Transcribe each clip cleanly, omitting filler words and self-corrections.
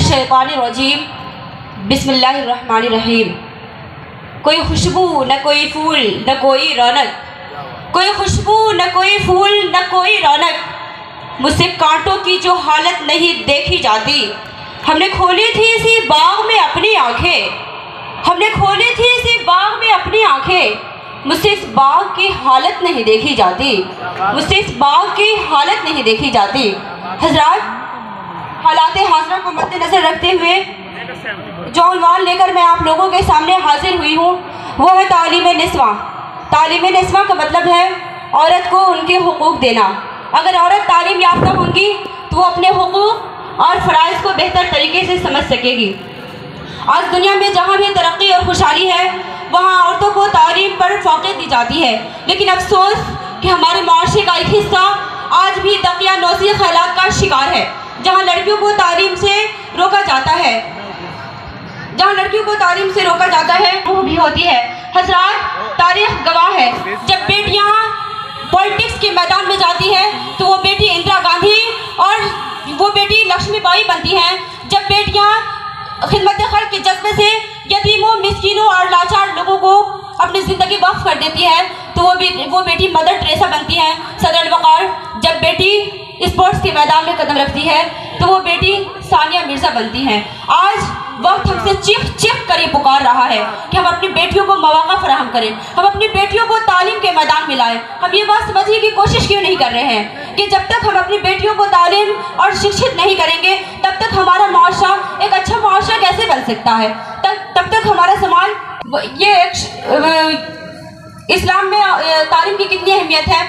शैतानिर्रजीम बिस्मिल्लाहिर्रहमानिर्रहीम। कोई खुशबू न कोई फूल न कोई रौनक, कोई खुशबू न कोई फूल न कोई रौनक, मुझसे कांटों की जो हालत नहीं देखी जाती। हमने खोली थी इसी बाग में अपनी आंखें, हमने खोली थी इसी बाग में अपनी आंखें, मुझसे इस बाग की हालत नहीं देखी जाती, मुझसे इस बाग की हालत नहीं देखी जाती। हजरात, हालात हाज़िरा को मद्देनज़र रखते हुए जो उन्वान लेकर मैं आप लोगों के सामने हाजिर हुई हूँ वो है तालीम निस्वा। तालीम निस्वा का मतलब है औरत को उनके हुकूक देना। अगर औरत तालीम याफ्ता होंगी तो वो अपने हुकूक और फ़राइज़ को बेहतर तरीके से समझ सकेगी। आज दुनिया में जहाँ भी तरक्की और खुशहाली है वहाँ औरतों को तालीम पर फ़ौक़ियत दी जाती है, लेकिन अफसोस कि हमारे माशरे का एक हिस्सा आज भी दकियानूसी ख़यालात का शिकार है, जहाँ लड़कियों को तालीम से रोका जाता है, जहाँ लड़कियों को तालीम से रोका जाता है वो भी होती है। हज़रात, तारीख़ गवाह है, जब बेटियाँ पॉलिटिक्स के मैदान में जाती है तो वो बेटी इंदिरा गांधी और वो बेटी लक्ष्मीबाई बनती हैं। जब बेटियाँ खिदमत खल्क़ के जज्बे से यतीमों, मिस्कीनों और लाचार लोगों को अपनी ज़िंदगी वक्फ कर देती है तो वो बेटी मदर टेरेसा बनती हैं, सदर वक़ार। जब बेटी स्पोर्ट्स के मैदान में कदम रखती है तो वो बेटी सानिया मिर्ज़ा बनती हैं। आज वक्त हमसे चीख चीख कर ये पुकार रहा है कि हम अपनी बेटियों को मौक़ा फराहम करें, हम अपनी बेटियों को तालीम के मैदान में लाएं। हम ये बात समझने की कोशिश क्यों नहीं कर रहे हैं कि जब तक हम अपनी बेटियों को तालीम और शिक्षित नहीं करेंगे तब तक हमारा माशरा एक अच्छा माशरा कैसे बन सकता है, तब तक हमारा समाज ये इस्लाम में तालीम की कितनी अहमियत है।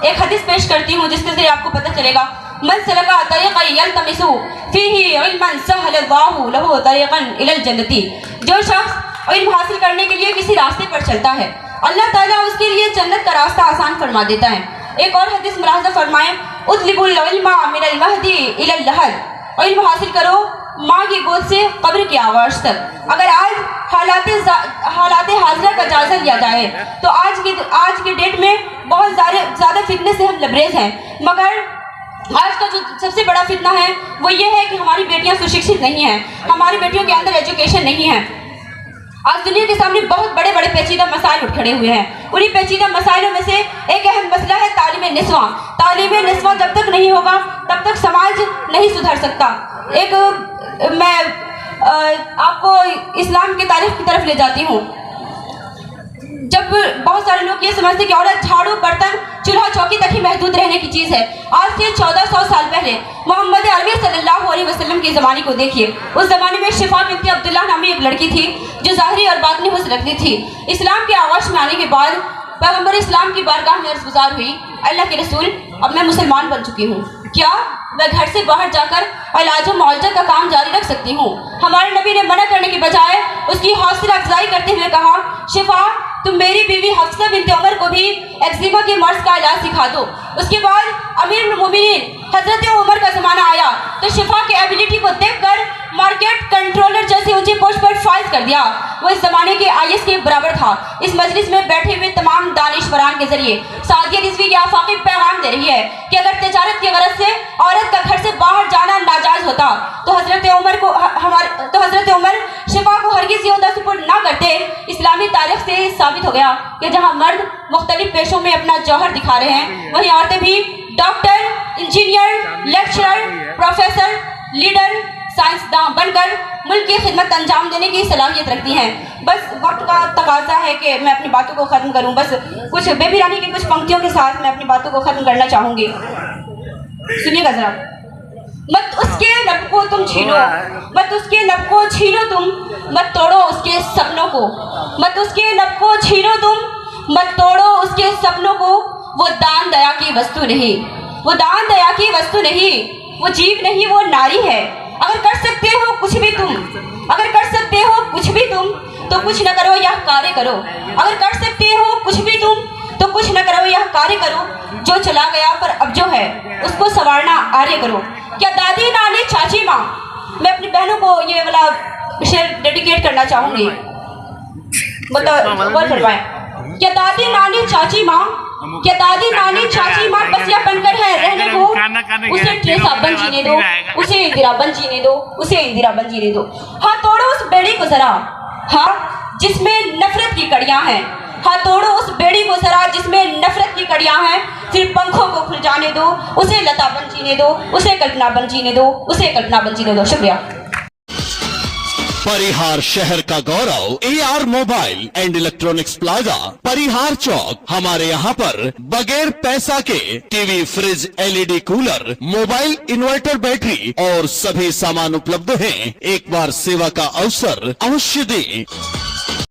एक हदीस पेश करती हूँ जिसके ज़रिए आपको पता चलेगा। मन सलका तरीक़न यल्तमिसु फ़ीही इल्मन सहलल्लाहु लहु तरीक़न इलल जन्नती। जो शख्स इल्म हासिल करने के लिए किसी रास्ते पर चलता है अल्लाह ताला उसके लिए जन्नत का रास्ता आसान फरमा देता है। एक और हदीस मुलाहज़ा फरमाएं, उतलिबुल इल्मा मिनल महदी इलल लहद। इल्म हासिल करो माँ की गोद से कब्र के आगाज़ तक। अगर आज हालात हाज़िरा का जायज़ा लिया जाए तो आज की डेट में बहुत ज़्यादा फितने से हम लबरेज हैं, मगर आज का जो सबसे बड़ा फितना है वो ये है कि हमारी बेटियां सुशिक्षित नहीं हैं, हमारी बेटियों के अंदर एजुकेशन नहीं है। आज दुनिया के सामने बहुत बड़े बड़े पेचीदा मसाइल उठ खड़े हुए हैं। उन्हीं पेचीदा मसाइलों में से एक अहम मसला है तालीम निस्वा। तालीम निस्वा जब तक नहीं होगा तब तक समाज नहीं सुधर सकता। मैं आपको इस्लाम की तारीख की तरफ ले जाती हूँ। जब बहुत सारे लोग ये समझते कि औरत झाड़ू, बर्तन, चूल्हा चौकी तक ही महदूद रहने की चीज़ है। आज से 1400 साल पहले मोहम्मद अरबी सल्लल्लाहु अलैहि वसल्लम के ज़माने को देखिए। उस ज़माने में शिफा बिन्त अब्दुल्लाह नामी एक लड़की थी जो ज़ाहिरी और बातिनी हुस्न रखती थी। इस्लाम के आगाज़ में आने के बाद पैगम्बर इस्लाम की बारगाह में अर्ज़ गुज़ार हुई, अल्लाह के रसूल, अब मैं मुसलमान बन चुकी हूँ, क्या मैं घर से बाहर जाकर इलाज व मुआवजा का काम जारी रख सकती हूँ? हमारे नबी ने मना करने के बजाय उसकी हौसला अफजाई करते हुए कहा, शिफा, तुम मेरी बीवी हफ्सा बिन्त उमर को भी एक्जिमा के मर्ज का इलाज सिखा दो। उसके बाद अमीरुल मोमिनीन हज़रत उमर का ज़माना आया तो शिफा के एबिलिटी को देखकर मार्केट कंट्रोलर जैसे ऊंचे पोस्ट पर फाइज कर दिया। वो इस ज़माने के IAS के बराबर था। इस मजलिस में बैठे हुए तमाम दानिशवरान के जरिए सादिया रिजवी की आफाकी पैगाम दे रही है कि अगर तिजारत की गरज से औरत का घर से बाहर जाना नाजायज़ होता तो हज़रत उमर शिफा को हरगिज़ ये ओहदा सुपुर्द ना करते। इस्लामी तारीख से साबित हो गया कि जहाँ मर्द मुख्तलिफ पेशों में अपना जौहर दिखा रहे हैं वहीं औरतें भी doctor, engineer, lecturer, professor, leader, साइंसदान बनकर मुल्क की खिदमत अंजाम देने की सलाहियत रखती हैं। बस वक्त का तकाजा है कि मैं अपनी बातों को ख़त्म करूं। बस कुछ बेबी रानी की कुछ पंक्तियों के साथ मैं अपनी बातों को ख़त्म करना चाहूँगी। सुनिएगा ज़रा। मत उसके लब को तुम छीनो, मत उसके लब को छीनो तुम, मत तोड़ो उसके सपनों को, मत उसके लब को छीनो तुम, मत तोड़ो उसके सपनों को। वो दान दया की वस्तु नहीं, वो दान दया की वस्तु नहीं, वो जीव नहीं, वो नारी है। अगर कर सकते हो कुछ भी तुम, अगर कर सकते हो कुछ भी तुम तो कुछ न करो यह कार्य करो। अगर कर सकते हो कुछ भी तुम तो कुछ न करो यह कार्य करो। जो चला गया पर अब जो है उसको संवारना आर्य करो। क्या दादी, नानी, चाची, माँ, मैं अपनी बहनों को ये वाला शेर डेडिकेट करना चाहूँगी। बताओ, बोल फरमाएं। क्या दादी, नानी, चाची, माँ क्या दादी नानी चाची माँ बसिया बनकर है रहने को, उसे ट्रेसाबन जीने दो, उसे इंदिराबन जीने दो, उसे इंदिराबन जीने दो। हाँ तोड़ो उस बेड़ी को जरा, हाँ जिसमें नफरत की कड़ियां हैं, हाँ तोड़ो उस बेड़ी को जरा जिसमें नफरत की कड़ियां हैं, फिर पंखों को खुल जाने दो, उसे लताबन जीने दो, उसे कल्पनाबन जीने दो, उसे कल्पनाबन जीने दो। शुक्रिया। परिहार शहर का गौरव AR mobile and electronics plaza Parihar Chowk. हमारे यहाँ पर बगैर पैसा के TV, fridge, LED cooler, mobile, inverter, battery और सभी सामान उपलब्ध हैं। एक बार सेवा का अवसर अवश्य दें।